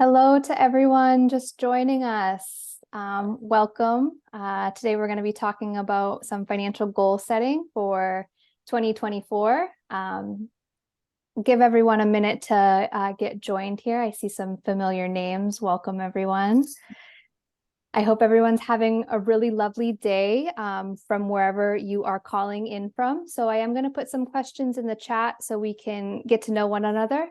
Hello to everyone just joining us. Welcome. Today we're going to be talking about some financial goal setting for 2024. Give everyone a minute to get joined here. I see some familiar names. Welcome, everyone. I hope everyone's having a really lovely day from wherever you are calling in from. So I am going to put some questions in the chat so we can get to know one another.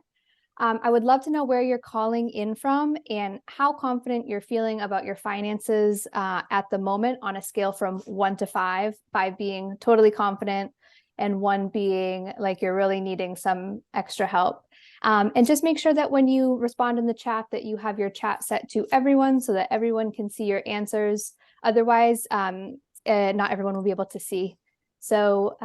I would love to know where you're calling in from and how confident you're feeling about your finances at the moment on a scale from 1 to 5, 5 being totally confident and 1 being like you're really needing some extra help. And just make sure that when you respond in the chat that you have your chat set to everyone so that everyone can see your answers. Otherwise, not everyone will be able to see. So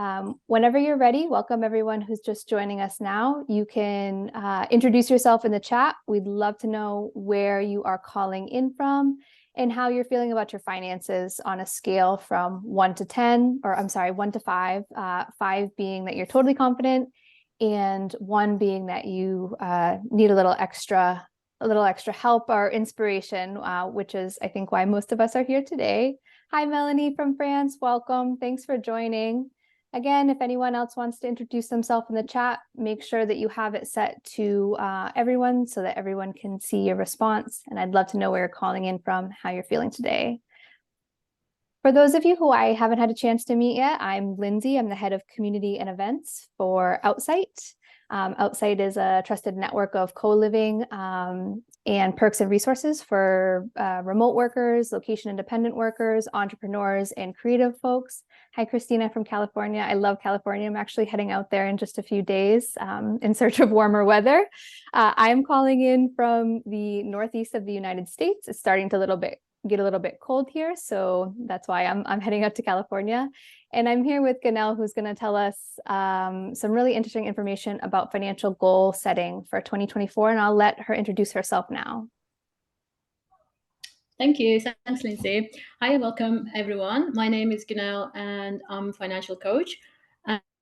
whenever you're ready, welcome everyone who's just joining us now. You can introduce yourself in the chat. We'd love to know where you are calling in from and how you're feeling about your finances on a scale from 1 to 10, or I'm sorry, 1 to 5, 5 being that you're totally confident and 1 being that you need a little extra help or inspiration, which is, I think, why most of us are here today. Hi, Melanie from France. Welcome. Thanks for joining. Again, if anyone else wants to introduce themselves in the chat, make sure that you have it set to everyone so that everyone can see your response. And I'd love to know where you're calling in from, how you're feeling today. For those of you who I haven't had a chance to meet yet, I'm Lindsay. I'm the head of community and events for Outsite. Outsite is a trusted network of co-living and perks and resources for remote workers, location-independent workers, entrepreneurs, and creative folks. Hi, Christina from California. I love California. I'm actually heading out there in just a few days in search of warmer weather. I'm calling in from the northeast of the United States. It's starting to get a little bit cold here, so that's why I'm heading out to California. And I'm here with Gunel, who's going to tell us some really interesting information about financial goal setting for 2024, and I'll let her introduce herself now. Thank you. Thanks, Lindsay. Hi, welcome everyone. My name is Gunel and I'm a financial coach.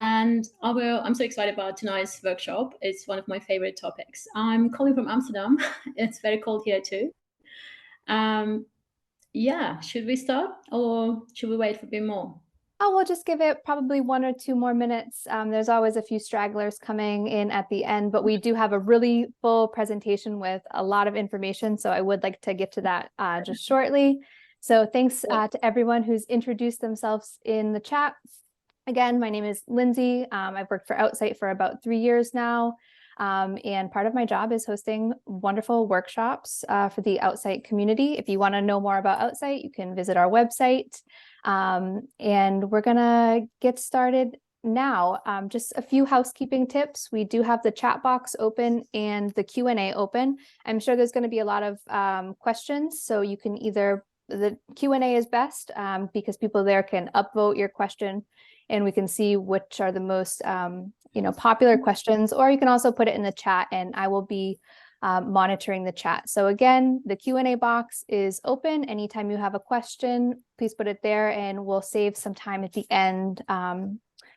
And I'm so excited about tonight's workshop. It's one of my favorite topics. I'm calling from Amsterdam. It's very cold here too. Yeah, should we start or should we wait for a bit more? Oh, we'll just give it probably 1 or 2 more minutes. There's always a few stragglers coming in at the end, but we do have a really full presentation with a lot of information. So I would like to get to that just shortly. So thanks to everyone who's introduced themselves in the chat. Again, my name is Lindsay. I've worked for Outsite for about 3 years now. And part of my job is hosting wonderful workshops for the Outsite community. If you want to know more about Outsite, you can visit our website. And we're gonna get started now. Just a few housekeeping tips. We do have the chat box open and the Q&A open. I'm sure there's going to be a lot of questions, so you can the Q&A is best because people there can upvote your question and we can see which are the most popular questions, or you can also put it in the chat and I will be monitoring the chat. So again, the Q&A box is open. Anytime you have a question, please put it there and we'll save some time at the end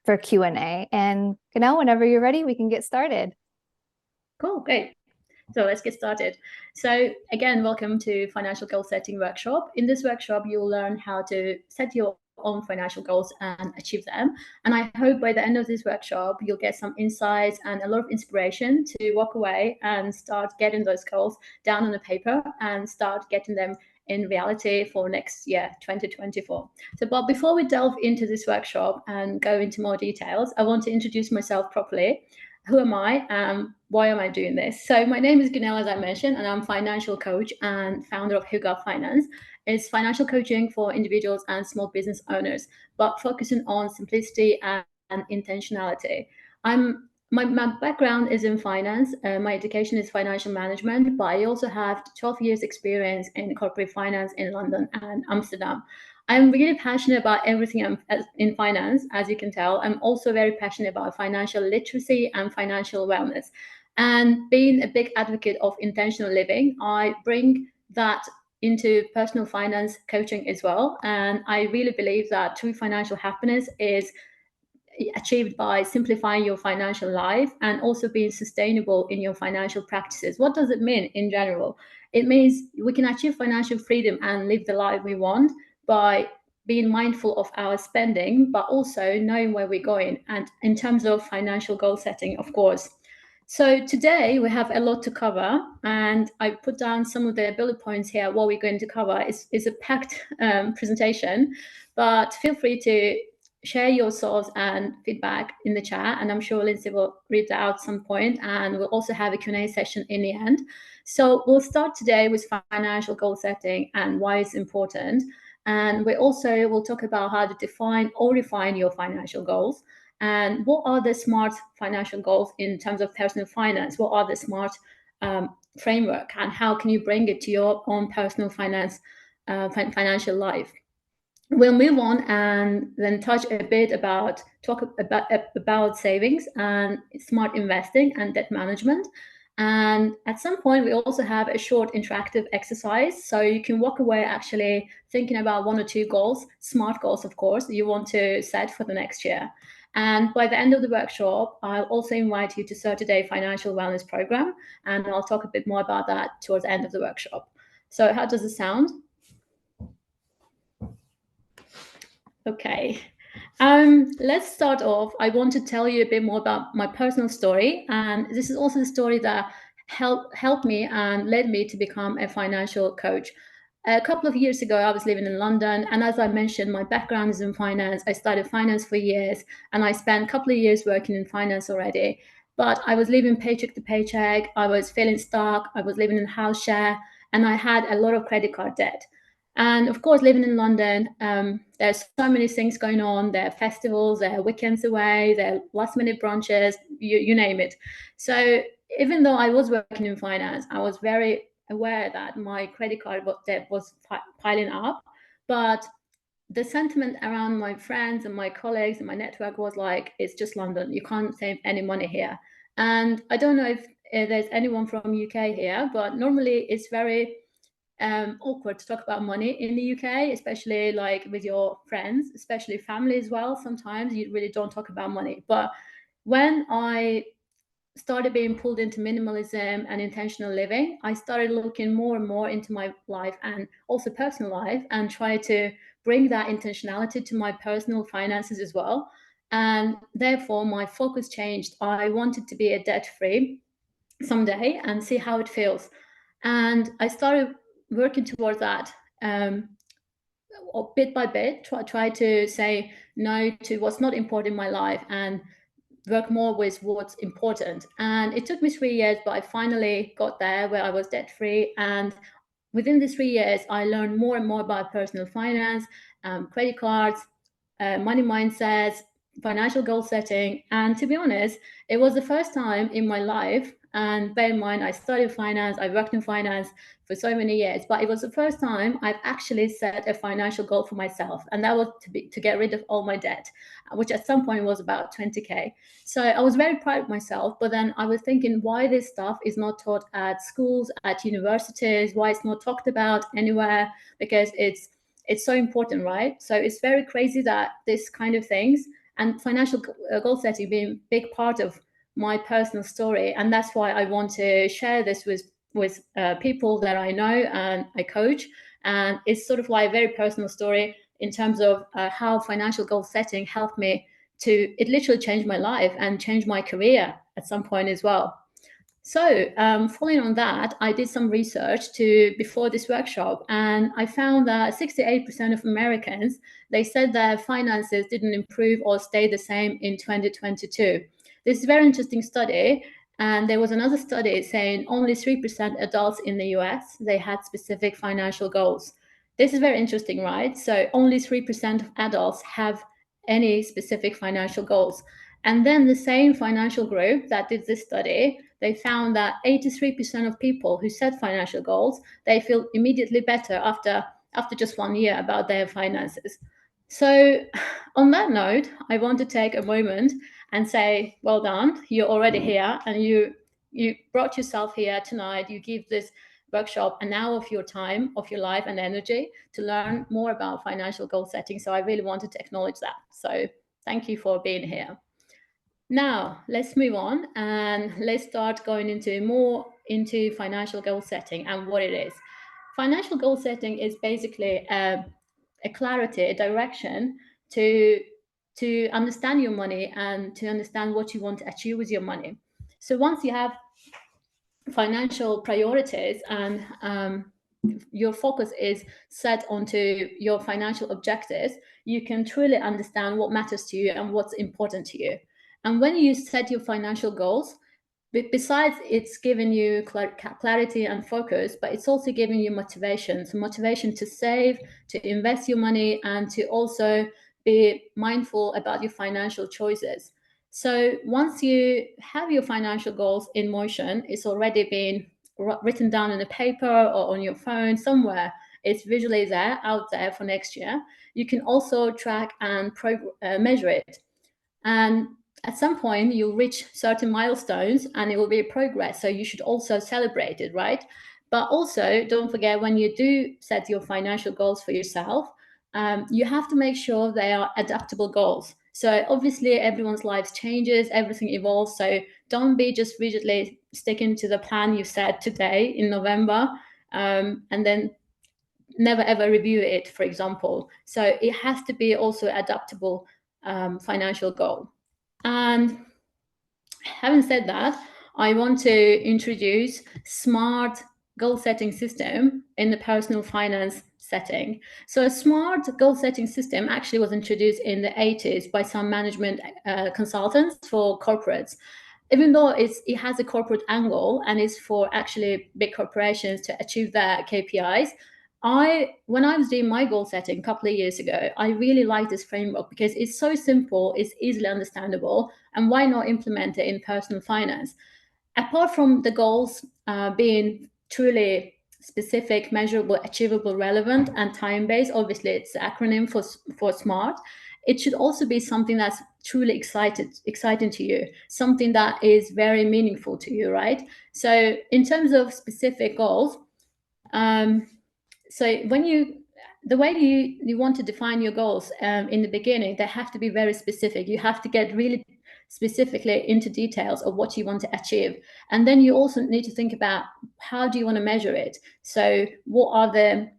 for Q&A. And Gunel, whenever you're ready, we can get started. Cool, great. So let's get started. So again, welcome to Financial Goal Setting Workshop. In this workshop, you'll learn how to set your own financial goals and achieve them. And I hope by the end of this workshop, you'll get some insights and a lot of inspiration to walk away and start getting those goals down on the paper and start getting them in reality for next year, 2024. But before we delve into this workshop and go into more details, I want to introduce myself properly. Who am I? Why am I doing this? So my name is Gunel, as I mentioned, and I'm financial coach and founder of Huga Finance. It's financial coaching for individuals and small business owners, but focusing on simplicity and intentionality. My background is in finance. My education is financial management, but I also have 12 years experience in corporate finance in London and Amsterdam. I'm really passionate about everything in finance, as you can tell. I'm also very passionate about financial literacy and financial wellness. And being a big advocate of intentional living, I bring that into personal finance coaching as well. And I really believe that true financial happiness is achieved by simplifying your financial life and also being sustainable in your financial practices. What does it mean in general? It means we can achieve financial freedom and live the life we want by being mindful of our spending, but also knowing where we're going. And in terms of financial goal setting, of course. So today we have a lot to cover, and I put down some of the bullet points here. What we're going to cover is a packed presentation, but feel free to share your thoughts and feedback in the chat, and I'm sure Lindsay will read that out at some point, and we'll also have a Q&A session in the end. So we'll start today with financial goal setting and why it's important, and we also will talk about how to define or refine your financial goals, and what are the smart financial goals in terms of personal finance. What are the smart framework, and how can you bring it to your own personal finance financial life. We'll move on and then talk about savings and smart investing and debt management. And at some point, we also have a short interactive exercise. So you can walk away actually thinking about 1 or 2 goals, smart goals, of course, you want to set for the next year. And by the end of the workshop, I'll also invite you to 30-day financial wellness program. And I'll talk a bit more about that towards the end of the workshop. So how does it sound? Okay, let's start off. I want to tell you a bit more about my personal story, and this is also the story that helped me and led me to become a financial coach. A couple of years ago, I was living in London, and as I mentioned, my background is in finance. I studied finance for years, and I spent a couple of years working in finance already. But I was living paycheck to paycheck. I was feeling stuck. I was living in house share, and I had a lot of credit card debt. And of course, living in London, there's so many things going on. There are festivals, there are weekends away, there are last minute brunches, you name it. So even though I was working in finance, I was very aware that my credit card debt was piling up. But the sentiment around my friends and my colleagues and my network was like, it's just London. You can't save any money here. And I don't know if there's anyone from UK here, but normally it's very awkward to talk about money in the UK, especially like with your friends, especially family as well. Sometimes you really don't talk about money. But when I started being pulled into minimalism and intentional living, I started looking more and more into my life and also personal life, and try to bring that intentionality to my personal finances as well. And therefore, my focus changed. I wanted to be a debt-free someday and see how it feels. And I started working towards that, or bit by bit, try to say no to what's not important in my life and work more with what's important. And it took me 3 years, but I finally got there where I was debt free. And within the 3 years, I learned more and more about personal finance, credit cards, money mindsets, financial goal setting. And to be honest, it was the first time in my life, and bear in mind, I studied finance, I worked in finance for so many years, but it was the first time I've actually set a financial goal for myself. And that was to get rid of all my debt, which at some point was about 20K. So I was very proud of myself, but then I was thinking why this stuff is not taught at schools, at universities, why it's not talked about anywhere, because it's so important, right? So it's very crazy that this kind of things, and financial goal setting being a big part of my personal story. And that's why I want to share this with people that I know and I coach. And it's sort of like a very personal story in terms of how financial goal setting helped me to, it literally changed my life and changed my career at some point as well. So following on that, I did some research before this workshop, and I found that 68% of Americans, they said their finances didn't improve or stay the same in 2022. This is a very interesting study. And there was another study saying only 3% adults in the US, they had specific financial goals. This is very interesting, right? So only 3% of adults have any specific financial goals. And then the same financial group that did this study, they found that 83% of people who set financial goals, they feel immediately better after just 1 year about their finances. So on that note, I want to take a moment and say, well done, you're already here, and you brought yourself here tonight. You give this workshop an hour of your time, of your life and energy to learn more about financial goal setting. So I really wanted to acknowledge that. So thank you for being here. Now, let's move on and let's start going more into financial goal setting and what it is. Financial goal setting is basically a clarity, a direction to understand your money and to understand what you want to achieve with your money. So once you have financial priorities and your focus is set onto your financial objectives, you can truly understand what matters to you and what's important to you. And when you set your financial goals, besides it's giving you clarity and focus, but it's also giving you motivation. So motivation to save, to invest your money, and to also be mindful about your financial choices. So once you have your financial goals in motion, it's already been written down in a paper or on your phone somewhere. It's visually there, out there for next year. You can also track and measure it. And at some point, you'll reach certain milestones and it will be progress. So you should also celebrate it, right? But also, don't forget, when you do set your financial goals for yourself, you have to make sure they are adaptable goals. So obviously, everyone's lives changes, everything evolves. So don't be just rigidly sticking to the plan you set today in November, and then never ever review it, for example. So it has to be also adaptable financial goal. And having said that, I want to introduce smart goal setting system in the personal finance setting. So a smart goal setting system actually was introduced in the 80s by some management consultants for corporates. Even though it has a corporate angle and it's for actually big corporations to achieve their KPIs, when I was doing my goal setting a couple of years ago, I really liked this framework because it's so simple, it's easily understandable, and why not implement it in personal finance? Apart from the goals being truly specific, measurable, achievable, relevant, and time-based, obviously it's the acronym for SMART, it should also be something that's truly exciting to you, something that is very meaningful to you, right? So in terms of specific goals, so the way you want to define your goals in the beginning, they have to be very specific. You have to get really specifically into details of what you want to achieve. And then you also need to think about how do you want to measure it? So what are the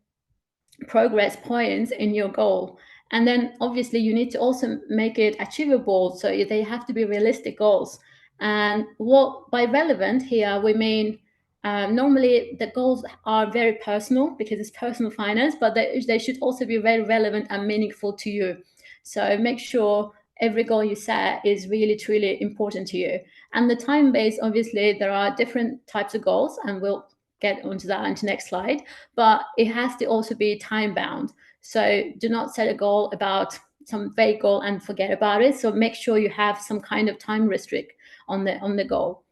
progress points in your goal? And then obviously you need to also make it achievable. So they have to be realistic goals. And what by relevant here, we mean normally the goals are very personal because it's personal finance, but they should also be very relevant and meaningful to you. So make sure every goal you set is really, truly important to you. And the time-based, obviously, there are different types of goals, and we'll get onto that into next slide, but it has to also be time-bound. So do not set a goal about some vague goal and forget about it. So make sure you have some kind of time restrict on the goal.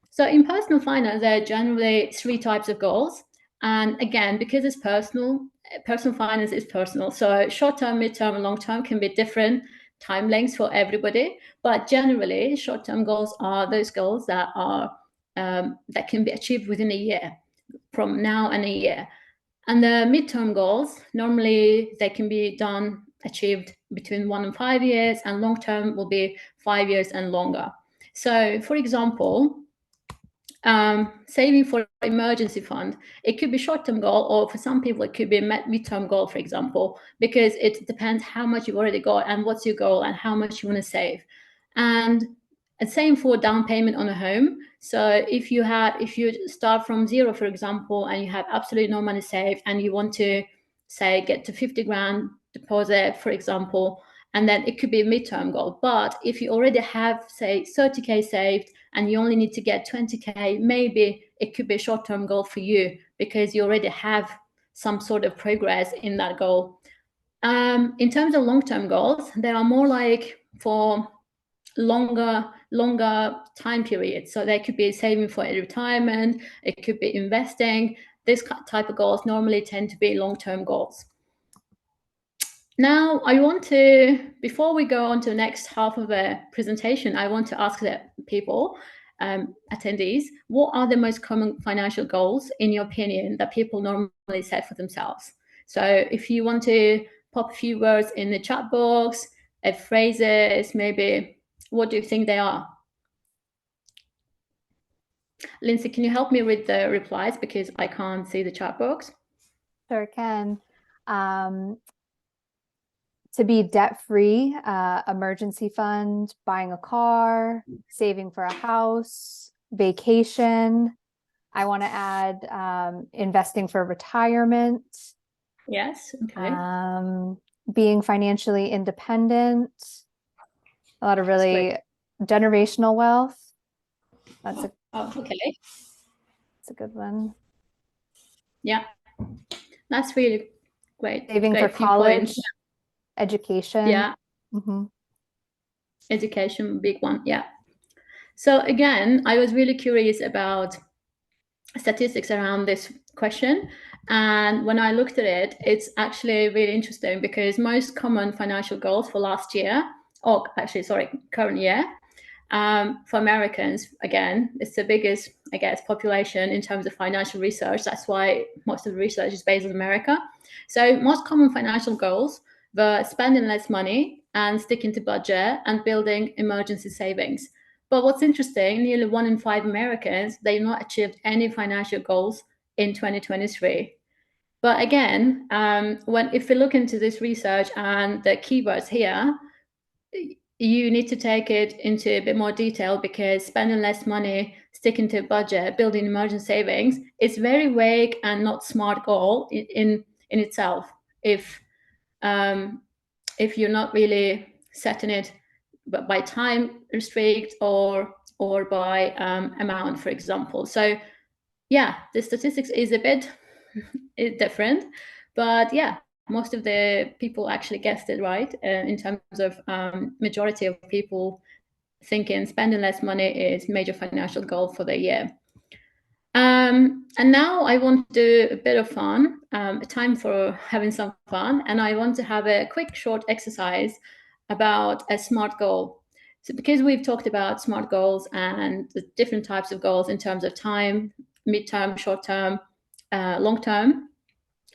So in personal finance, there are generally 3 types of goals. And again, because it's personal finance is personal. So short-term, mid-term, and long-term can be different time lengths for everybody. But generally, short-term goals are those goals that are that can be achieved within a year, from now and a year. And the midterm goals, normally they can be achieved between 1 and 5 years, and long-term will be 5 years and longer. So for example, saving for emergency fund, it could be short-term goal, or for some people it could be a mid-term goal, for example, because it depends how much you've already got and what's your goal and how much you want to save. And same for down payment on a home. So if you start from zero, for example, and you have absolutely no money saved, and you want to say get to 50 grand deposit, for example, and then it could be a midterm goal. But if you already have, say, 30K saved and you only need to get 20K, maybe it could be a short-term goal for you because you already have some sort of progress in that goal. In terms of long-term goals, they are more like for longer time periods. So they could be saving for a retirement, it could be investing. This type of goals normally tend to be long-term goals. Now, I want to, before we go on to the next half of the presentation, I want to ask the people, attendees, what are the most common financial goals, in your opinion, that people normally set for themselves? So if you want to pop a few words in the chat box, phrases, maybe. What do you think they are? Lindsay, can you help me with the replies because I can't see the chat box? Sure can. To be debt-free, emergency fund, buying a car, saving for a house, vacation. I want to add investing for retirement. Yes. Okay. Being financially independent. A lot of That's really great. generational wealth. Okay. That's a good one. Yeah, that's really great. Saving for Great few college, points. education. Yeah. Education, big one. Yeah. So again, I was really curious about statistics around this question. And when I looked at it, it's actually really interesting because most common financial goals for last year, or actually, sorry, current year, for Americans, again, it's the biggest, I guess, population in terms of financial research. That's why most of the research is based in America. So most common financial goals were spending less money and sticking to budget and building emergency savings. But what's interesting, nearly 1 in 5 Americans, they've not achieved any financial goals in 2023. But again, if we look into this research and the keywords here, you need to take it into a bit more detail because spending less money, sticking to a budget, building emergency savings is very vague and not smart goal in itself. If you're not really setting it by time restrict or by amount, for example. So yeah, the statistics is a bit different, but yeah, most of the people actually guessed it right in terms of majority of people thinking spending less money is major financial goal for the year. And now I want to do a bit of fun, time for having some fun, and I want to have a quick short exercise about a SMART goal. So because we've talked about SMART goals and the different types of goals in terms of time, mid-term, short-term, long-term,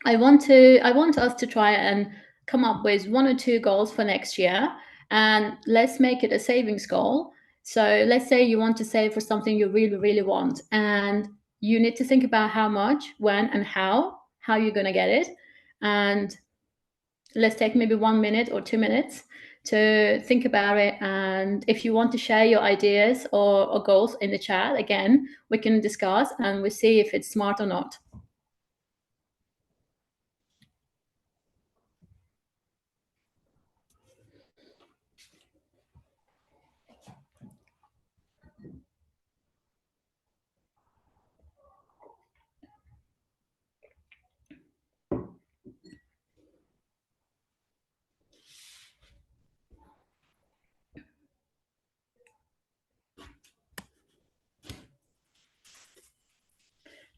I want us to try and come up with 1 or 2 goals for next year, and let's make it a savings goal. So let's say you want to save for something you really, really want, and you need to think about how much, when, and how you're going to get it. And let's take maybe 1 minute or 2 minutes to think about it. And if you want to share your ideas or goals in the chat, again, we can discuss and we see if it's smart or not.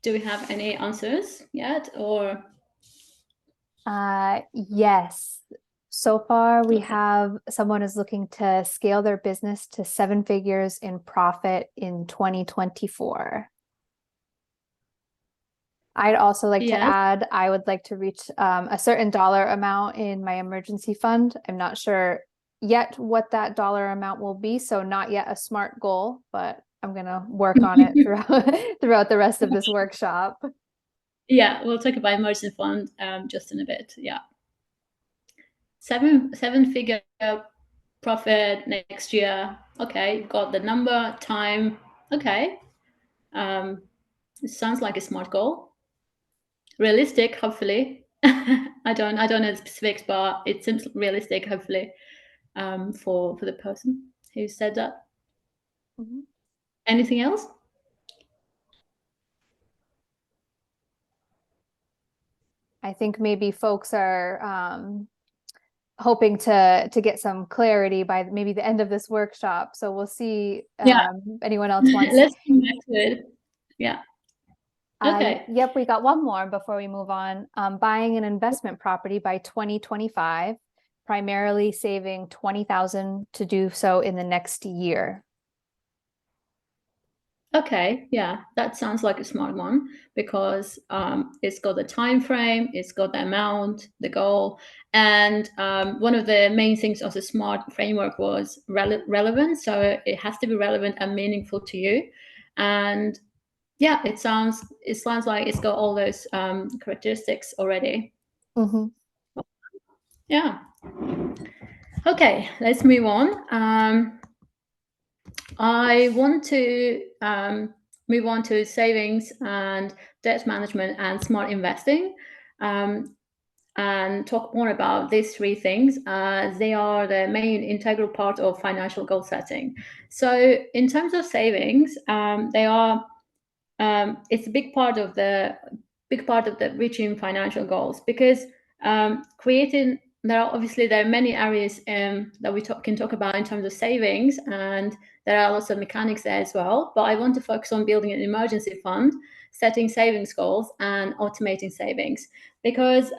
Do we have any answers yet, or? Yes. So far, we have someone is looking to scale their business to 7 figures in profit in 2024. I'd also like to add, I would like to reach a certain dollar amount in my emergency fund. I'm not sure yet what that dollar amount will be, so not yet a SMART goal, but I'm going to work on it throughout the rest of this workshop. Yeah, we'll talk about emergency fund just in a bit. Yeah, seven figure profit next year. Okay, got the number, time. Okay, it sounds like a smart goal. Realistic, hopefully. I don't know the specifics, but it seems realistic, hopefully, for the person who said that. Mm-hmm. Anything else? I think maybe folks are hoping to get some clarity by maybe the end of this workshop. So we'll see anyone else wants. Let's come back to it. Yeah. Okay. Yep, we got one more before we move on. Buying an investment property by 2025, primarily saving 20,000 to do so in the next year. Okay, yeah, that sounds like a smart one because it's got the time frame, it's got the amount, the goal, and one of the main things of the smart framework was relevant. So it has to be relevant and meaningful to you, and yeah, it sounds like it's got all those characteristics already. Mhm. Yeah. Okay, let's move on. I want to move on to savings and debt management and smart investing, um, and talk more about these three things as they are the main integral part of financial goal setting. So, in terms of savings, they are it's a big part of the reaching financial goals because creating there are many areas that we can talk about in terms of savings, and there are lots of mechanics there as well, but I want to focus on building an emergency fund, setting savings goals, and automating savings because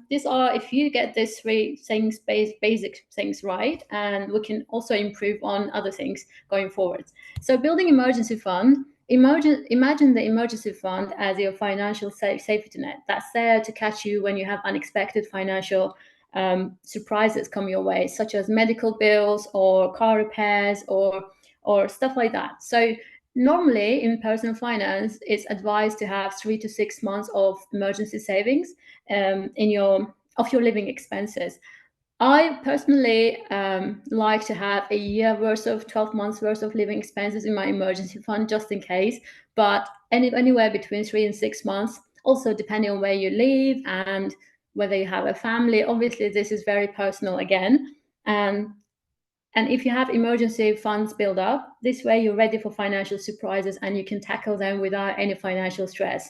these are if you get these three things basic things right, and we can also improve on other things going forward. So building emergency fund. Imagine the emergency fund as your financial safety net that's there to catch you when you have unexpected financial surprises come your way, such as medical bills or car repairs or stuff like that. So normally in personal finance, it's advised to have 3 to 6 months of emergency savings in your living expenses. I personally like to have a year worth of 12 months worth of living expenses in my emergency fund just in case, but anywhere between 3 and 6 months, also depending on where you live and whether you have a family. Obviously, this is very personal again. And if you have emergency funds build up, this way you're ready for financial surprises and you can tackle them without any financial stress.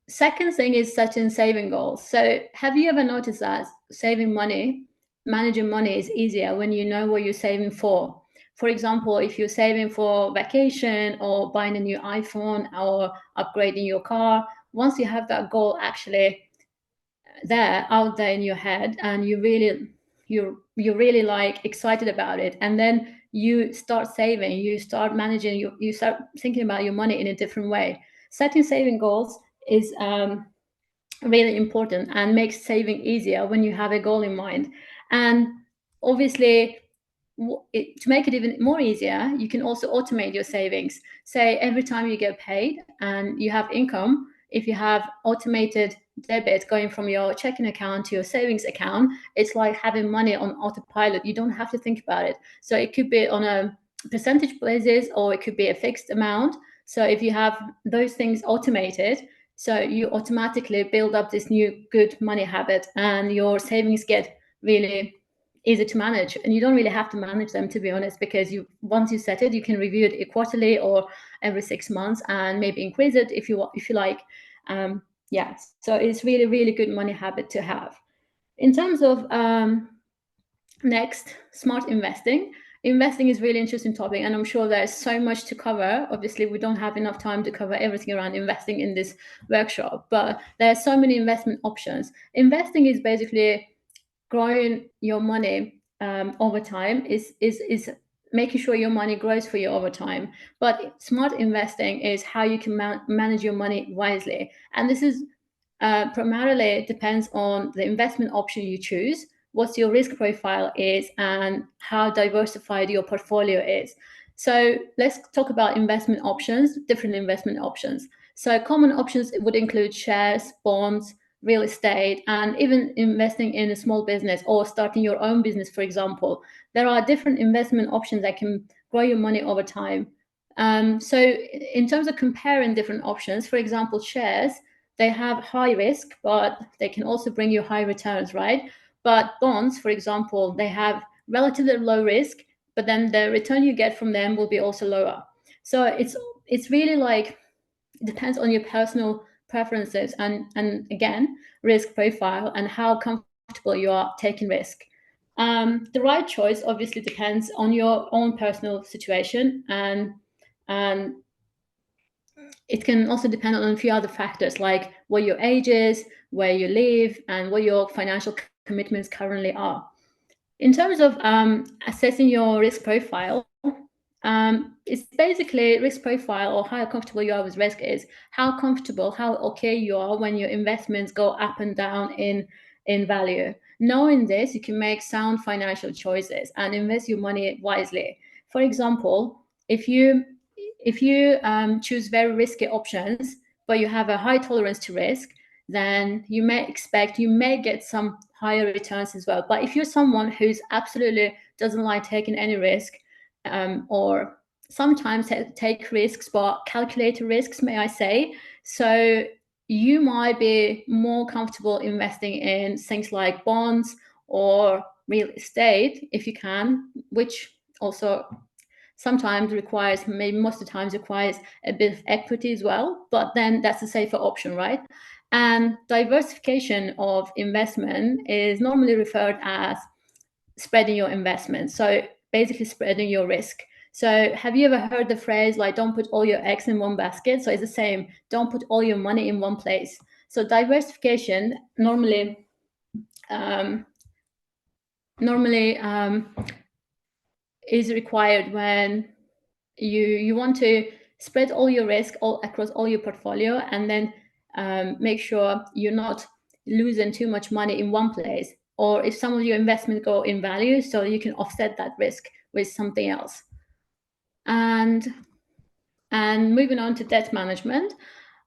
Second thing is setting saving goals. So, have you ever noticed that saving money, managing money is easier when you know what you're saving for? For example, if you're saving for vacation or buying a new iPhone or upgrading your car, once you have that goal actually there out there in your head and you're really like excited about it, and then you start saving, you start managing, you start thinking about your money in a different way. Setting saving goals is really important and makes saving easier when you have a goal in mind. And obviously, to make it even more easier, you can also automate your savings. Say every time you get paid and you have income, if you have automated debit going from your checking account to your savings account, it's like having money on autopilot. You don't have to think about it. So it could be on a percentage basis or it could be a fixed amount. So if you have those things automated, so you automatically build up this new good money habit and your savings get really easy to manage, and you don't really have to manage them, to be honest, because you once you set it, you can review it quarterly or every 6 months and maybe increase it if you like. Yeah, so it's really good money habit to have. In terms of next, smart investing. Investing is really interesting topic, and I'm sure there's so much to cover. Obviously, we don't have enough time to cover everything around investing in this workshop, but there are so many investment options. Investing is basically growing your money over time, is making sure your money grows for you over time. But smart investing is how you can manage your money wisely, and this is primarily depends on the investment option you choose, what your risk profile is, and how diversified your portfolio is. So let's talk about investment options, different investment options. So common options would include shares, bonds, real estate, and even investing in a small business or starting your own business, for example. There are different investment options that can grow your money over time. So in terms of comparing different options, for example, shares, they have high risk, but they can also bring you high returns, right? But bonds, for example, they have relatively low risk, but then the return you get from them will be also lower. So it's really like it depends on your personal preferences and again risk profile and how comfortable you are taking risk. The right choice obviously depends on your own personal situation, and it can also depend on a few other factors like what your age is, where you live, and what your financial commitments currently are. In terms of assessing your risk profile, It's basically risk profile, or how comfortable you are with risk is how comfortable, how okay you are when your investments go up and down in value. Knowing this, you can make sound financial choices and invest your money wisely. For example, if you choose very risky options, but you have a high tolerance to risk, then you may get some higher returns as well. But if you're someone who's absolutely doesn't like taking any risk, or sometimes take risks, but calculated risks, may I say, so you might be more comfortable investing in things like bonds or real estate if you can, which also sometimes requires, maybe most of the times requires a bit of equity as well, but then that's a safer option, right? And diversification of investment is normally referred as spreading your investment. So basically spreading your risk. So have you ever heard the phrase like, don't put all your eggs in one basket? So it's the same, don't put all your money in one place. So diversification normally is required when you want to spread all your risk all across all your portfolio, and then make sure you're not losing too much money in one place, or if some of your investments go in value, so you can offset that risk with something else. And moving on to debt management.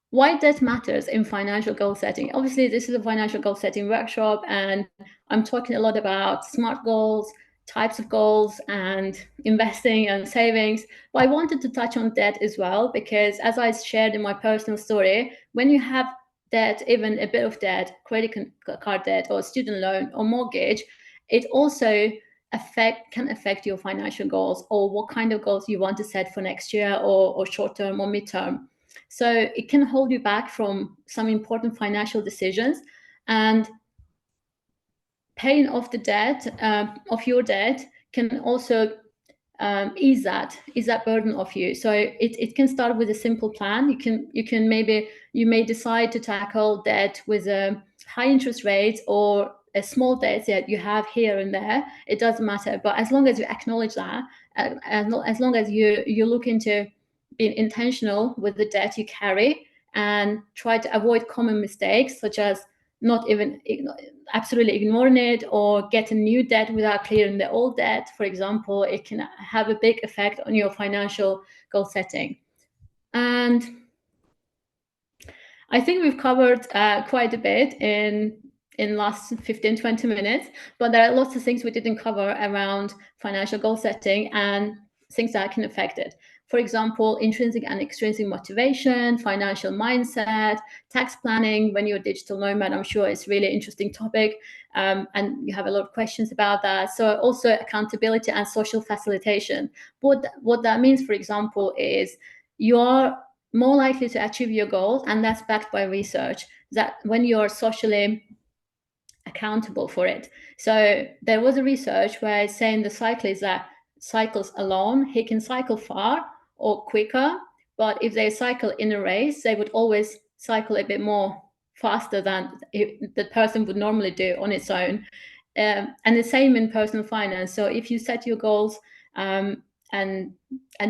Why debt matters in financial goal setting. Obviously, this is a financial goal setting workshop, and I'm talking a lot about SMART goals, types of goals, and investing and savings. But I wanted to touch on debt as well, because as I shared in my personal story, when you have debt, even a bit of debt, credit card debt or student loan or mortgage, it also can affect your financial goals, or what kind of goals you want to set for next year, or short term or mid-term. So it can hold you back from some important financial decisions, and paying off the debt of your debt can also ease that burden off you. So it can start with a simple plan. You may decide to tackle debt with a high interest rate or a small debt that you have here and there. It doesn't matter, but as long as you acknowledge that, as long as you look into being intentional with the debt you carry, and try to avoid common mistakes such as not even absolutely ignoring it, or getting new debt without clearing the old debt, for example, it can have a big effect on your financial goal setting. And I think we've covered quite a bit in last 15-20 minutes, but there are lots of things we didn't cover around financial goal setting and things that can affect it. For example, intrinsic and extrinsic motivation, financial mindset, tax planning when you're a digital nomad. I'm sure it's a really interesting topic, and you have a lot of questions about that. So also accountability and social facilitation. What that means, for example, is you are more likely to achieve your goals, and that's backed by research, that when you're socially accountable for it. So there was a research where it's saying the cyclist that cycles alone, he can cycle far or quicker, but if they cycle in a race, they would always cycle a bit more faster than the person would normally do on its own. And the same in personal finance. So if you set your goals and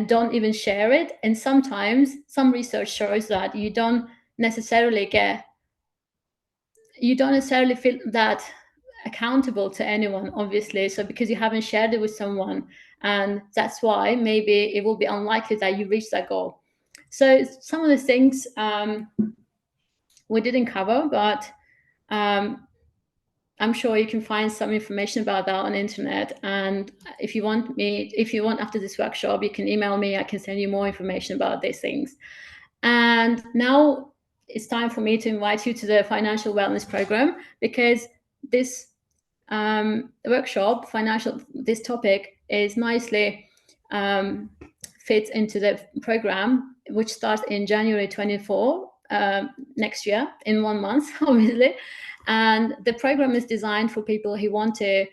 don't even share it, and sometimes some research shows that you don't necessarily feel that accountable to anyone, obviously, so because you haven't shared it with someone, and that's why maybe it will be unlikely that you reach that goal. So some of the things we didn't cover, but I'm sure you can find some information about that on the internet. And if you want after this workshop, you can email me. I can send you more information about these things. And now it's time for me to invite you to the financial wellness program, because this workshop, this topic is nicely fits into the program, which starts in January 24 next year, in 1 month, obviously. And the program is designed for people who want to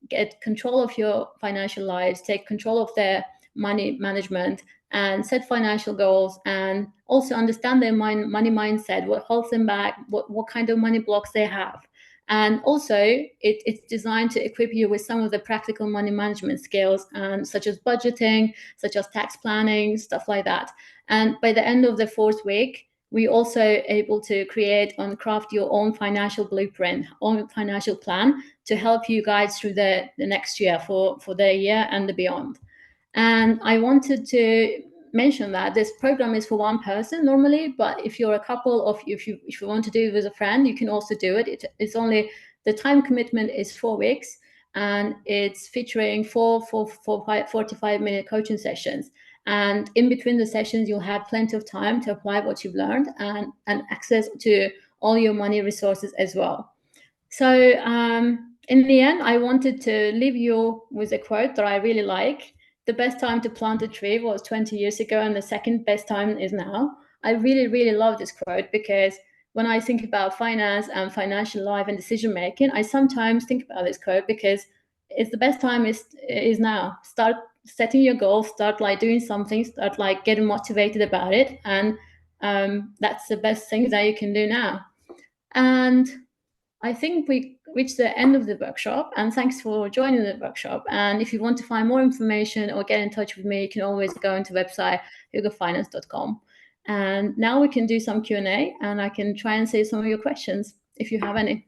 get control of your financial lives, take control of their money management, and set financial goals, and also understand their money mindset, what holds them back, what kind of money blocks they have. And also, it's designed to equip you with some of the practical money management skills, such as budgeting, such as tax planning, stuff like that. And by the end of the 4th week, we also able to create and craft your own financial blueprint, own financial plan to help you guys through the next year for the year and the beyond. And I wanted to mention that this program is for one person normally, but if you're a couple, or if you want to do it with a friend, you can also do it. It's only, the time commitment is 4 weeks, and it's featuring 45 minute coaching sessions. And in between the sessions, you'll have plenty of time to apply what you've learned and access to all your money resources as well. So in the end, I wanted to leave you with a quote that I really like. The best time to plant a tree was 20 years ago, and the second best time is now. I really, really love this quote, because when I think about finance and financial life and decision making, I sometimes think about this quote, because it's the best time is now. Start setting your goals, start like doing something, start like getting motivated about it, and that's the best thing that you can do now. And I think we reached the end of the workshop, and thanks for joining the workshop. And if you want to find more information or get in touch with me, you can always go into the website hugofinance.com. And now we can do some Q&A, and I can try and say some of your questions if you have any.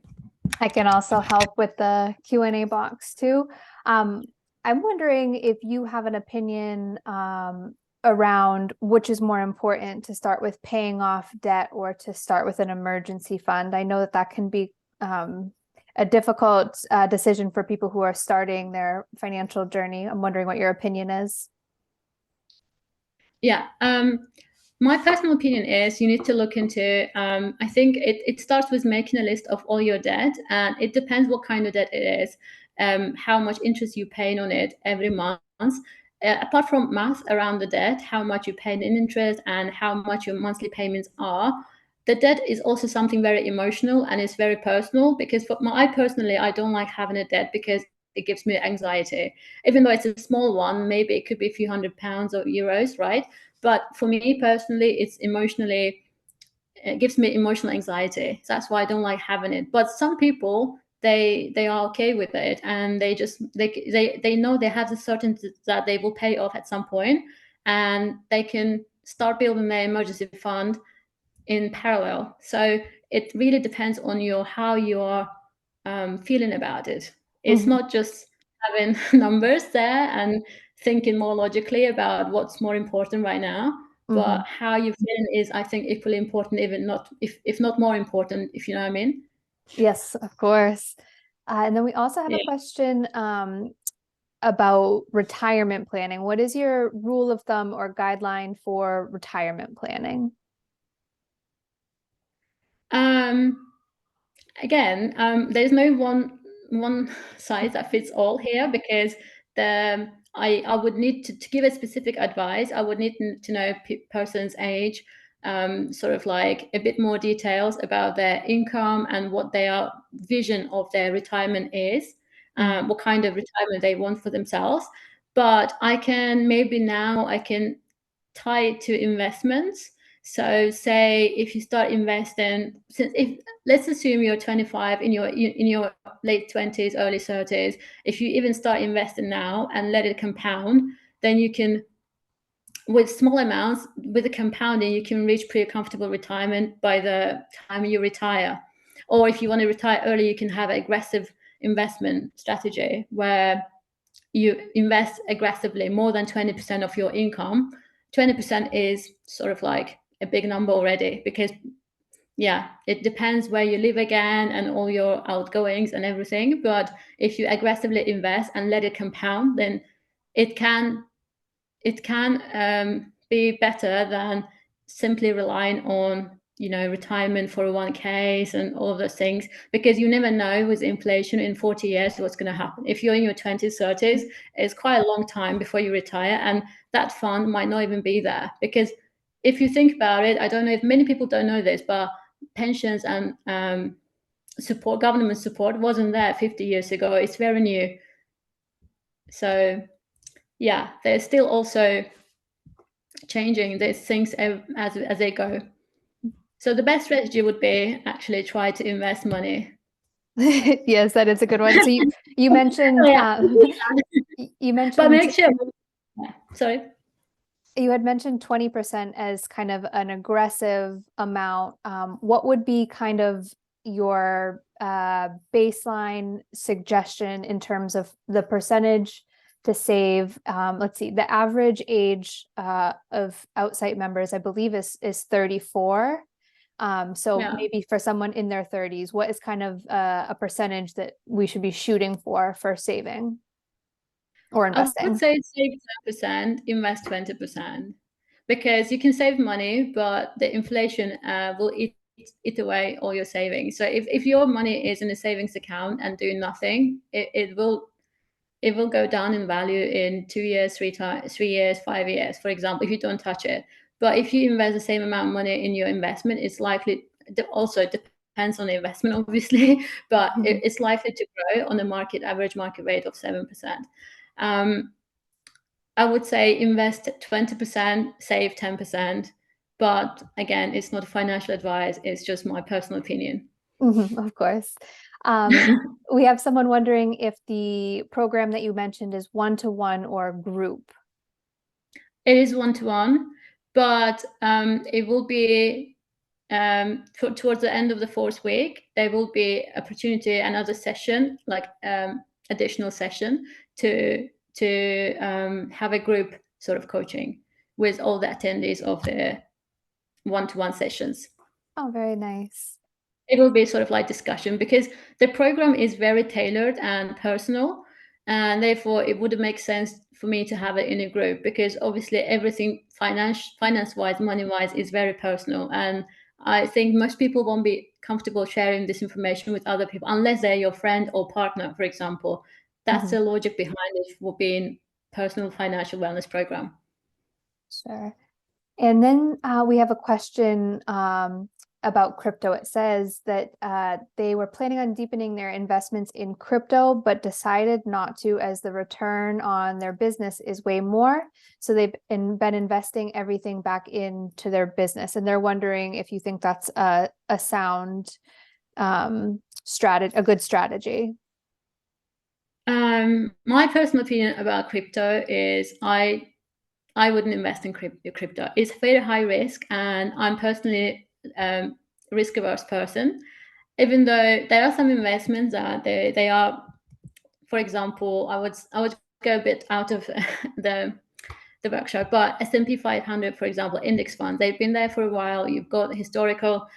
I can also help with the Q&A box too. I'm wondering if you have an opinion around which is more important, to start with paying off debt or to start with an emergency fund. I know that that can be a difficult decision for people who are starting their financial journey. I'm wondering what your opinion is. Yeah. My personal opinion is you need to look into, I think it starts with making a list of all your debt, and it depends what kind of debt it is, how much interest you pay on it every month. Apart from math around the debt, how much you pay in interest and how much your monthly payments are, the debt is also something very emotional, and it's very personal, because I personally, I don't like having a debt, because it gives me anxiety. Even though it's a small one, maybe it could be a few £100s or euros, right? But for me personally, it gives me emotional anxiety. So that's why I don't like having it. But some people, they are okay with it, and they know they have the certainty that they will pay off at some point, and they can start building their emergency fund in parallel. So it really depends on how you are feeling about it. It's not just having numbers there and thinking more logically about what's more important right now, but how you're feeling is, I think, equally important, even not if not more important, if you know what I mean. Yes, of course. And then we also have a question about retirement planning. What is your rule of thumb or guideline for retirement planning? Again, there's no one size that fits all here, because I would need to give a specific advice. I would need to know person's age, sort of like a bit more details about their income and what their vision of their retirement is, what kind of retirement they want for themselves. But I can tie it to investments. So say if you start investing, let's assume you're 25, in your late 20s, early 30s, if you even start investing now and let it compound, then you can, with small amounts, with the compounding, you can reach pretty comfortable retirement by the time you retire. Or if you want to retire early, you can have an aggressive investment strategy where you invest aggressively, more than 20% of your income. 20% is sort of like a big number already, because it depends where you live again and all your outgoings and everything. But if you aggressively invest and let it compound, then it can be better than simply relying on retirement 401ks and all of those things, because you never know with inflation in 40 years what's going to happen. If you're in your 20s, 30s, it's quite a long time before you retire, and that fund might not even be there. Because if you think about it, I don't know if many people don't know this, but pensions and government support wasn't there 50 years ago. It's very new. So there's still also changing these things as they go. So the best strategy would be actually try to invest money. Yes, that is a good one. So you mentioned Oh, yeah. you But mentioned make sure. Yeah, sorry. you had mentioned 20% as kind of an aggressive amount. What would be kind of your baseline suggestion in terms of the percentage to save? Let's see, the average age of Outsite members, I believe, is 34. So Yeah. maybe for someone in their 30s, what is kind of a percentage that we should be shooting for saving or I would investing? say save 10%, invest 20%, because you can save money, but the inflation will eat away all your savings. So if your money is in a savings account and doing nothing, it will go down in value in 2 years, 3 years, 5 years, for example, if you don't touch it. But if you invest the same amount of money in your investment, it's likely, also depends on the investment, obviously, but it's likely to grow on the average market rate of 7%. I would say invest 20%, save 10%. But again, it's not financial advice, it's just my personal opinion. Of course. We have someone wondering if the program that you mentioned is one-to-one or group. It is one-to-one, but it will be towards the end of the fourth week, there will be opportunity, another session, like additional session to have a group sort of coaching with all the attendees of the one-to-one sessions. Oh, very nice. It will be sort of like discussion, because the program is very tailored and personal, and therefore it wouldn't make sense for me to have it in a group, because obviously everything finance wise, money wise, is very personal, and I think most people won't be comfortable sharing this information with other people unless they're your friend or partner, for example. That's the logic behind it for being personal financial wellness program. Sure. And then we have a question about crypto. It says that they were planning on deepening their investments in crypto, but decided not to, as the return on their business is way more. So they've been investing everything back into their business. And they're wondering if you think that's a sound strategy, a good strategy. My personal opinion about crypto is I wouldn't invest in crypto. It's very high risk, and I'm personally risk averse person. Even though there are some investments that they are, for example, I would go a bit out of the workshop, but S&P 500, for example, index funds, they've been there for a while. You've got historical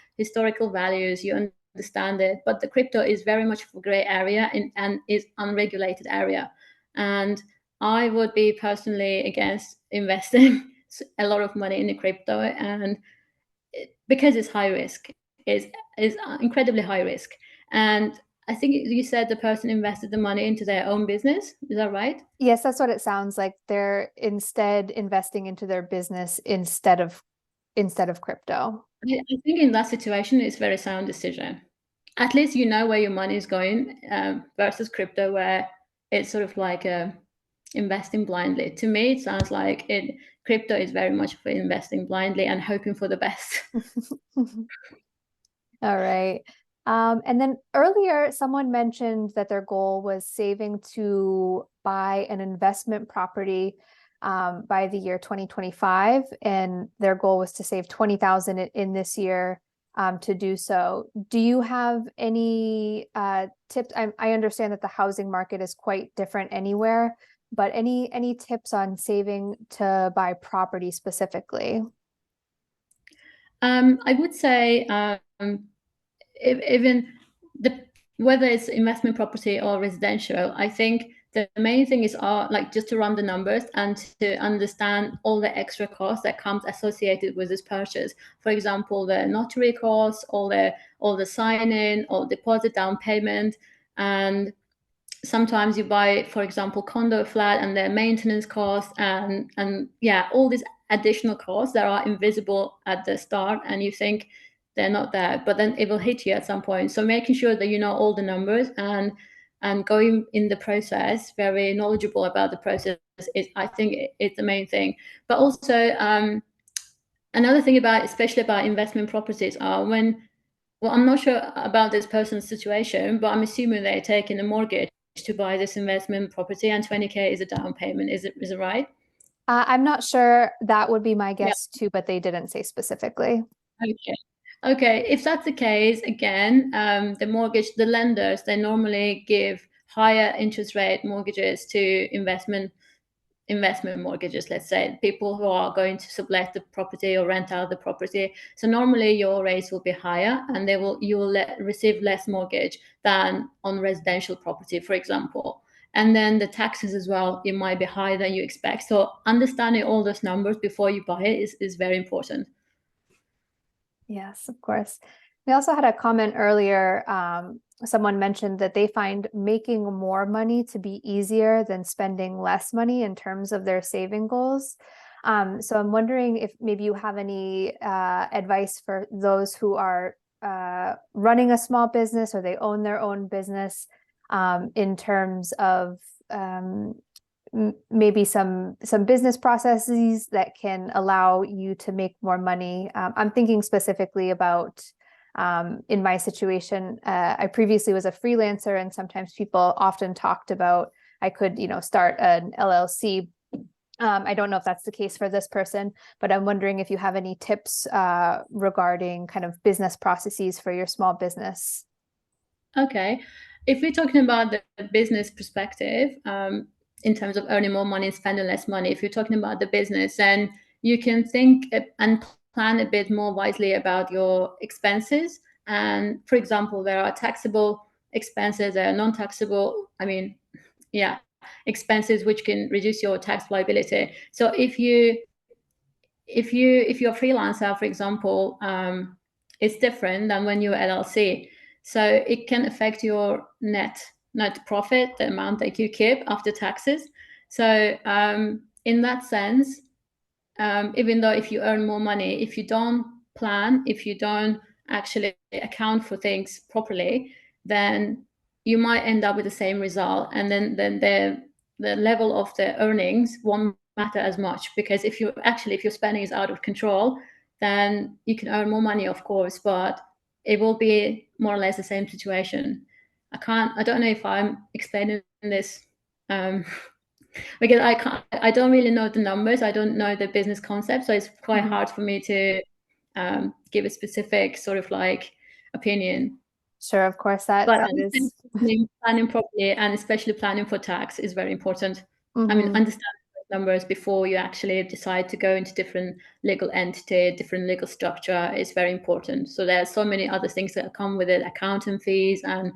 values. You understand it, but the crypto is very much a gray area and is unregulated area, and I would be personally against investing a lot of money in the crypto, and because it's high risk, is incredibly high risk. And I think you said the person invested the money into their own business. Is that right? Yes, that's what it sounds like. They're instead investing into their business instead of crypto. I think in that situation, it's a very sound decision. At least you know where your money is going, versus crypto, where it's sort of like investing blindly. To me, it sounds like crypto is very much for investing blindly and hoping for the best. All right. And then earlier, someone mentioned that their goal was saving to buy an investment property by the year 2025, and their goal was to save 20,000 in this year to do so. Do you have any tips? I understand that the housing market is quite different anywhere, but any tips on saving to buy property specifically? I would say even whether it's investment property or residential, I think the main thing is like just to run the numbers and to understand all the extra costs that comes associated with this purchase. For example, the notary costs, all the sign-in, or deposit, down payment, and sometimes you buy, for example, condo flat, and their maintenance costs, and yeah, all these additional costs that are invisible at the start, and you think they're not there, but then it will hit you at some point. So making sure that you know all the numbers and going in the process very knowledgeable about the process is, I think, it's the main thing. But also another thing about, especially about investment properties, are when well, I'm not sure about this person's situation, but I'm assuming they're taking a mortgage to buy this investment property, and 20K is a down payment. Is it right? I'm not sure. That would be my Yeah. guess too, but they didn't say specifically. Okay. Okay. If that's the case, again, the lenders, they normally give higher interest rate mortgages to investment mortgages, let's say, people who are going to sublet the property or rent out the property. So normally your rates will be higher, and you will receive less mortgage than on residential property, for example. And then the taxes as well, it might be higher than you expect. So understanding all those numbers before you buy it is very important. Yes, of course. We also had a comment earlier. Someone mentioned that they find making more money to be easier than spending less money in terms of their saving goals. So I'm wondering if maybe you have any advice for those who are running a small business or they own their own business in terms of maybe some business processes that can allow you to make more money. I'm thinking specifically about in my situation. I previously was a freelancer, and sometimes people often talked about I could, start an LLC. I don't know if that's the case for this person, but I'm wondering if you have any tips regarding kind of business processes for your small business. Okay. If we're talking about the business perspective, in terms of earning more money and spending less money, if you're talking about the business, then you can think and plan a bit more wisely about your expenses. And for example, there are taxable expenses, there are non-taxable, expenses which can reduce your tax liability. So if you're a freelancer, for example, it's different than when you're LLC. So it can affect your net profit, the amount that you keep after taxes. So in that sense, even though if you earn more money, if you don't plan, if you don't actually account for things properly, then you might end up with the same result, and then the level of the earnings won't matter as much, because if your spending is out of control, then you can earn more money, of course, but it will be more or less the same situation. I don't know if I'm explaining this because I don't really know the numbers. I don't know the business concept, so it's quite hard for me to give a specific sort of like opinion. Sure, of course, But I that would is. think planning properly, and especially planning for tax, is very important. I mean, Mhm. understand those numbers before you actually decide to go into different legal entity, different legal structure is very important. So there are so many other things that come with it, accounting fees and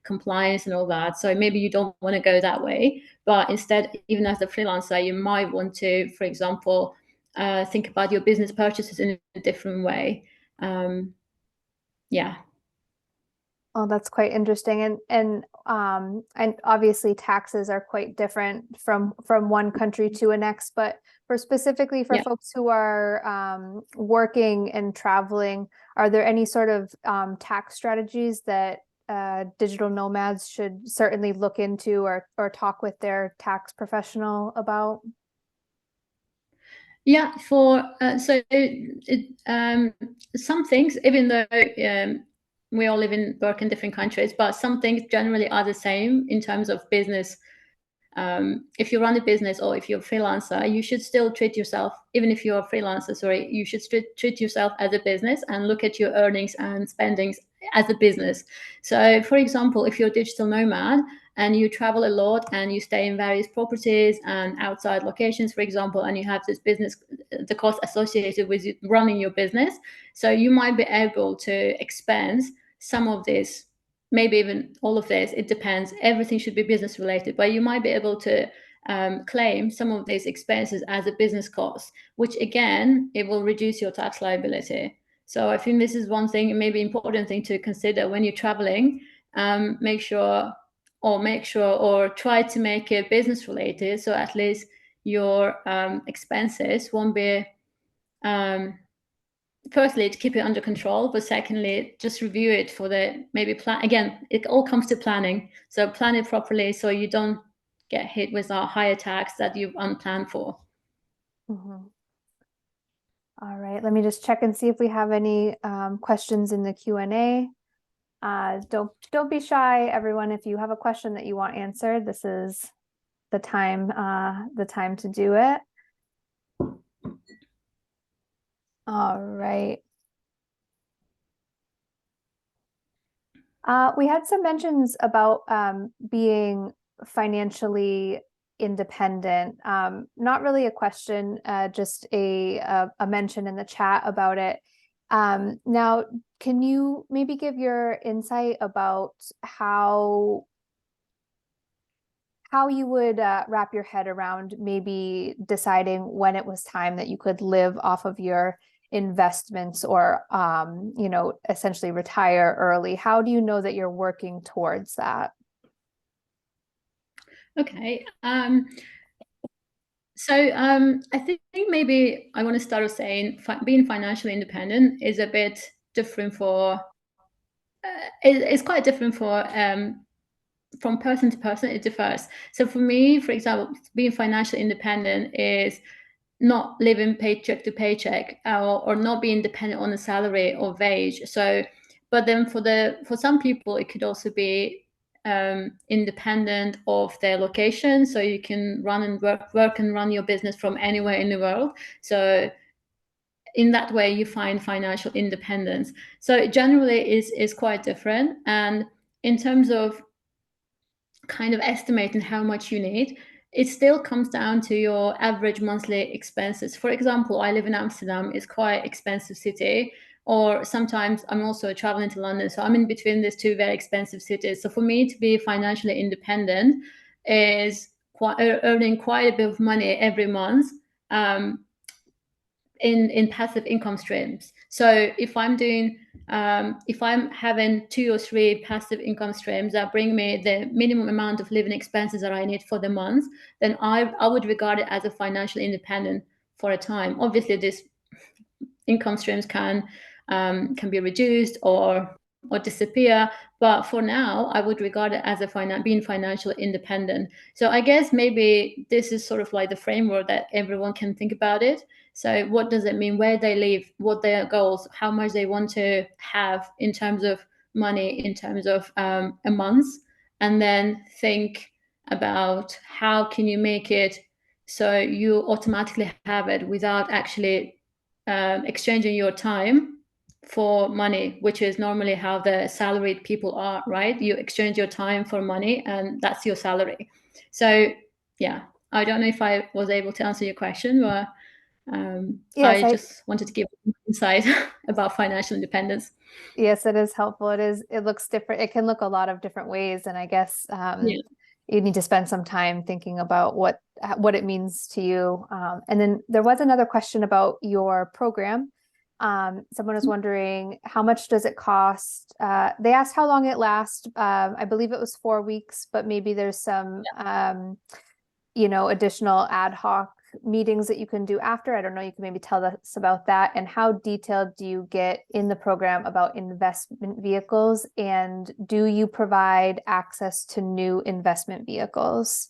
compliance and all that. So maybe you don't want to go that way, but instead, even as a freelancer, you might want to, for example, think about your business purchases in a different way. Yeah. Oh, that's quite interesting. And obviously taxes are quite different from one country to the next, but specifically for Yeah. folks who are working and traveling, are there any sort of tax strategies that digital nomads should certainly look into or talk with their tax professional about? Yeah, some things, even though we all work in different countries, but some things generally are the same in terms of business. If you run a business or if you're a freelancer, you should still treat yourself, even if you're a freelancer, sorry, you should treat yourself as a business and look at your earnings and spendings as a business. So, for example, if you're a digital nomad and you travel a lot and you stay in various properties and outside locations, for example, and you have this business, the cost associated with running your business, so you might be able to expense some of this, maybe even all of this, it depends. Everything should be business related, but you might be able to claim some of these expenses as a business cost, which again, it will reduce your tax liability. So I think this is one thing, maybe important thing to consider when you're traveling. Make sure or try to make it business related, so at least your expenses won't be firstly to keep it under control, but secondly just review it for the maybe plan. Again, it all comes to planning, so plan it properly so you don't get hit with a higher tax that you've unplanned for. Mhm. All right, let me just check and see if we have any questions in the Q&A. Don't be shy, everyone. If you have a question that you want answered, this is the time to do it. All right. We had some mentions about being financially independent. Not really a question, just a mention in the chat about it. Now, can you maybe give your insight about how you would wrap your head around maybe deciding when it was time that you could live off of your investments or, essentially retire early? How do you know that you're working towards that? Okay. So I think maybe I want to start with saying being financially independent is a bit different for, it's quite different for from person to person. It differs. So for me, for example, being financially independent is not living paycheck to paycheck, or not being dependent on a salary or wage. So, but then for some people, it could also be independent of their location. So you can run and work and run your business from anywhere in the world. So in that way, you find financial independence. So it generally is quite different. And in terms of kind of estimating how much you need, it still comes down to your average monthly expenses. For example, I live in Amsterdam, it's quite expensive city, or sometimes I'm also traveling to London, so I'm in between these two very expensive cities. So for me to be financially independent is earning quite a bit of money every month, in passive income streams. So if I'm doing if I'm having 2 or 3 passive income streams that bring me the minimum amount of living expenses that I need for the month, then I would regard it as a financial independent for a time. Obviously, these income streams can be reduced or disappear, but for now, I would regard it as being financially independent. So I guess maybe this is sort of like the framework that everyone can think about it. So what does it mean? Where they live, what their goals, how much they want to have in terms of money, in terms of a month, and then think about how can you make it so you automatically have it without actually exchanging your time for money, which is normally how the salaried people are, right? You exchange your time for money, and that's your salary. So yeah, I don't know if I was able to answer your question, but Yes, I just wanted to give insight about financial independence. yes, it is helpful. It looks different. It can look a lot of different ways. And I guess Yeah. you need to spend some time thinking about what it means to you. And then there was another question about your program. Someone was wondering, how much does it cost? They asked how long it lasts. I believe it was 4 weeks, but maybe there's some additional ad hoc meetings that you can do after. I don't know, you can maybe tell us about that. And how detailed do you get in the program about investment vehicles? And do you provide access to new investment vehicles?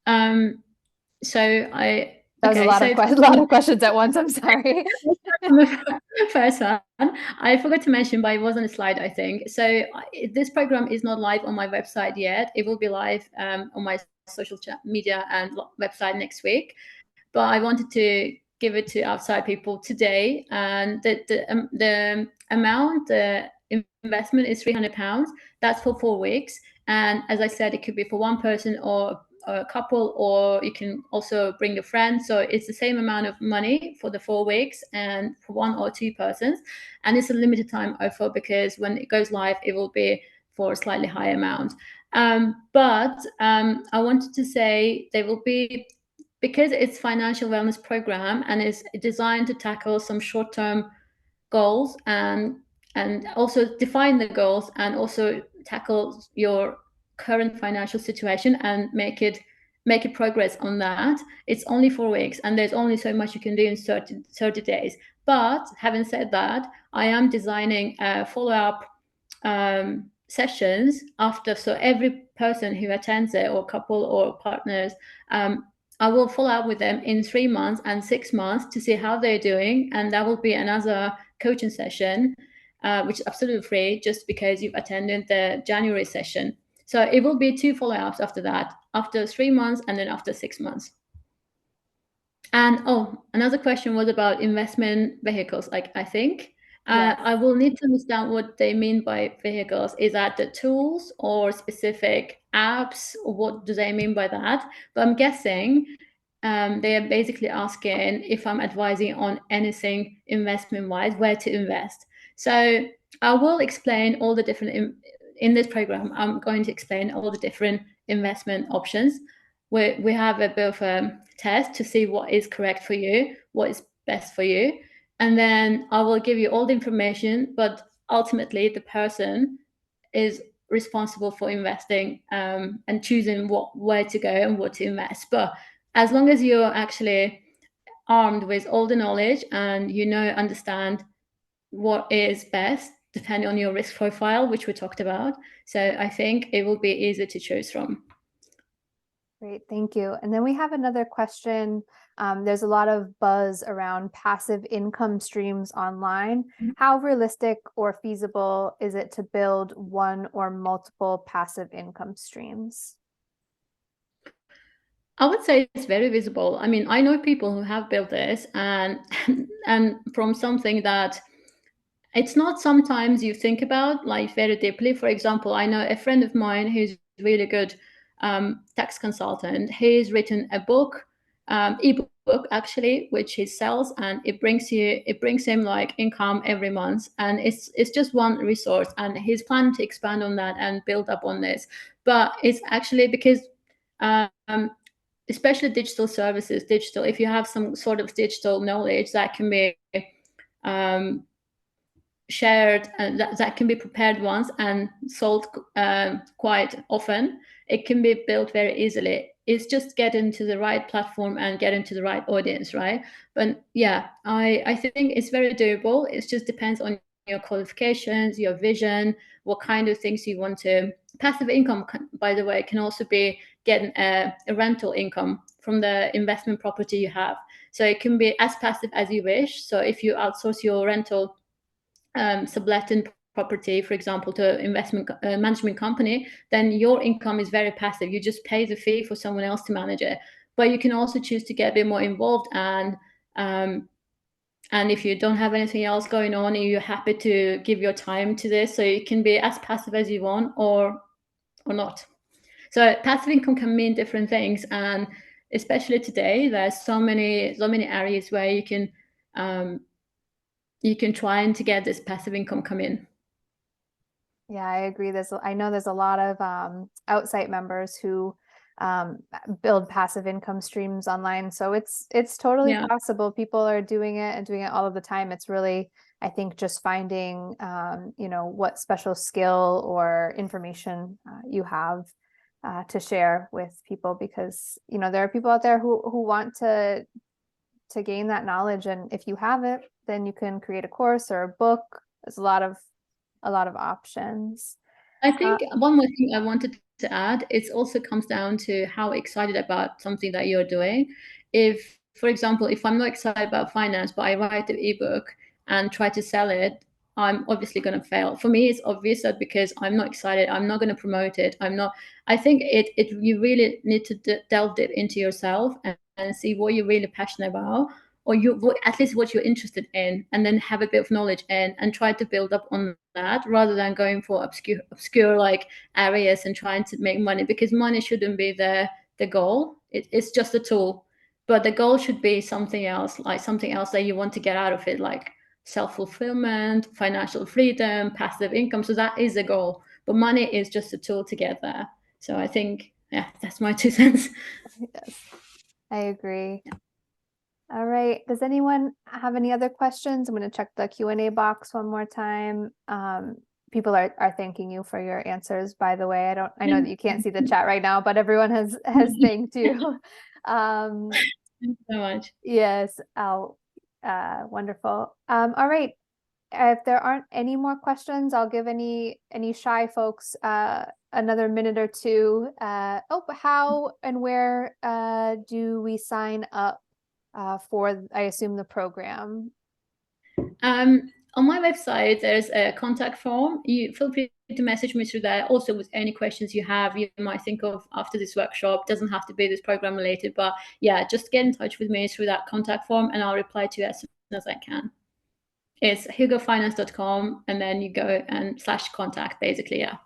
So I That was a okay. lot So of a lot of questions at once. I'm sorry. first one, I forgot to mention, but it was on a slide, I think. So this program is not live on my website yet. It will be live on my social media and website next week. But I wanted to give it to outside people today, and the amount, the investment is £300. That's for 4 weeks, and as I said, it could be for one person or a couple, or you can also bring a friend. So it's the same amount of money for the 4 weeks and for 1 or 2 persons, and it's a limited time offer because when it goes live, it will be for a slightly higher amount. But I wanted to say there will be, because it's financial wellness program and is designed to tackle some short-term goals and also define the goals and also tackle your current financial situation and make it progress on that. It's only 4 weeks and there's only so much you can do in 30 days. But having said that, I am designing follow-up sessions after. So every person who attends it, or couple or partners, I will follow up with them in 3 months and 6 months to see how they're doing, and that will be another coaching session, which is absolutely free, just because you've attended the January session. So it will be 2 follow-ups after that, after 3 months and then after 6 months. And another question was about investment vehicles, like, I think. Yes. I will need to understand what they mean by vehicles. Is that the tools or specific apps, or what do they mean by that? But I'm guessing they are basically asking if I'm advising on anything investment-wise, where to invest. So I will explain all the different, in this program, I'm going to explain all the different investment options. We have a bit of a test to see what is correct for you, what is best for you. And then I will give you all the information, but ultimately the person is responsible for investing and choosing where to go and what to invest. But as long as you're actually armed with all the knowledge and understand what is best depending on your risk profile, which we talked about, so I think it will be easy to choose from. Great, thank you. And then we have another question. There's a lot of buzz around passive income streams online. How realistic or feasible is it to build one or multiple passive income streams? I would say it's very visible. I mean, I know people who have built this, and and from something that it's not sometimes you think about like very deeply. For example, I know a friend of mine who's really good tax consultant. He's written a book, ebook actually, which he sells, and it brings him like income every month, and it's just one resource, and he's planning to expand on that and build up on this. But it's actually because especially digital services, if you have some sort of digital knowledge that can be shared, and that can be prepared once and sold quite often, it can be built very easily. It's just get into the right platform and get into the right audience, right? But yeah, I think it's very doable. It just depends on your qualifications, your vision, what kind of things you want to. Passive income, by the way, can also be getting a rental income from the investment property you have. So it can be as passive as you wish. So if you outsource your rental subletting property, for example, to investment management company, then your income is very passive. You just pay the fee for someone else to manage it. But you can also choose to get a bit more involved, and if you don't have anything else going on, you're happy to give your time to this, so you can be as passive as you want, or not. So passive income can mean different things, and especially today, there's so many areas where you can try and to get this passive income come in. Yeah, I agree. I know there's a lot of outside members who build passive income streams online. So it's totally possible. People are doing it and doing it all of the time. It's really, I think, just finding what special skill or information you have to share with people, because there are people out there who want to gain that knowledge, and if you have it, then you can create a course or a book. There's a lot of options. I think one more thing I wanted to add, it also comes down to how excited about something that you're doing. If, for example, if I'm not excited about finance, but I write an ebook and try to sell it, I'm obviously going to fail. For me, it's obvious that because I'm not excited, I'm not going to promote it. I think you really need to delve deep into yourself and see what you're really passionate about, or at least what you're interested in, and then have a bit of knowledge and try to build up on that, rather than going for obscure like areas and trying to make money, because money shouldn't be the goal. It's just a tool, but the goal should be something else, like something else that you want to get out of it, like self-fulfillment, financial freedom, passive income. So that is a goal, but money is just a tool to get there. So I think, yeah, that's my 2 cents. Yes, I agree. All right. Does anyone have any other questions? I'm going to check the Q&A box one more time. People are thanking you for your answers, by the way. I know that you can't see the chat right now, but everyone has thanked you. Thank you so much. Yes. Wonderful. All right. If there aren't any more questions, I'll give any shy folks another minute or two. How and where do we sign up for, I assume, the program? On my website, there's a contact form. You feel free to message me through there. Also, with any questions you have, you might think of after this workshop. Doesn't have to be this program related, but yeah, just get in touch with me through that contact form, and I'll reply to you as soon as I can. It's hugofinance.com, and then you go and /contact, basically. Yeah.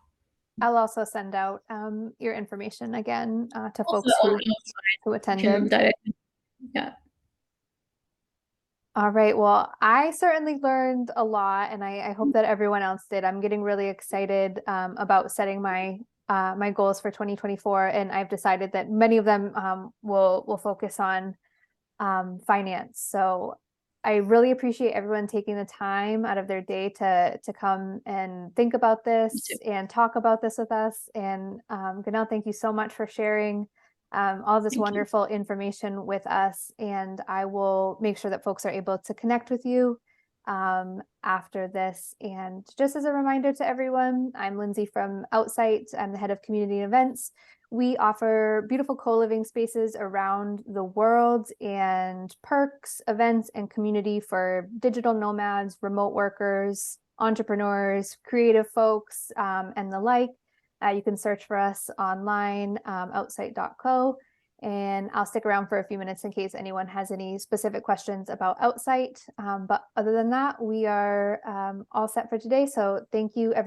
I'll also send out your information again to Also folks on who attended. Yeah. All right. Well, I certainly learned a lot, and I hope that everyone else did. I'm getting really excited about setting my my goals for 2024, and I've decided that many of them will focus on finance. So I really appreciate everyone taking the time out of their day to come and think about this and talk about this with us. And Gunel, thank you so much for sharing all this wonderful information with us. And I will make sure that folks are able to connect with you after this. And just as a reminder to everyone, I'm Lindsay from Outsite. I'm the head of community events. We offer beautiful co-living spaces around the world and perks, events, and community for digital nomads, remote workers, entrepreneurs, creative folks, and the like. You can search for us online, outsite.co. And I'll stick around for a few minutes in case anyone has any specific questions about Outsite. But other than that, we are all set for today. So thank you, everyone.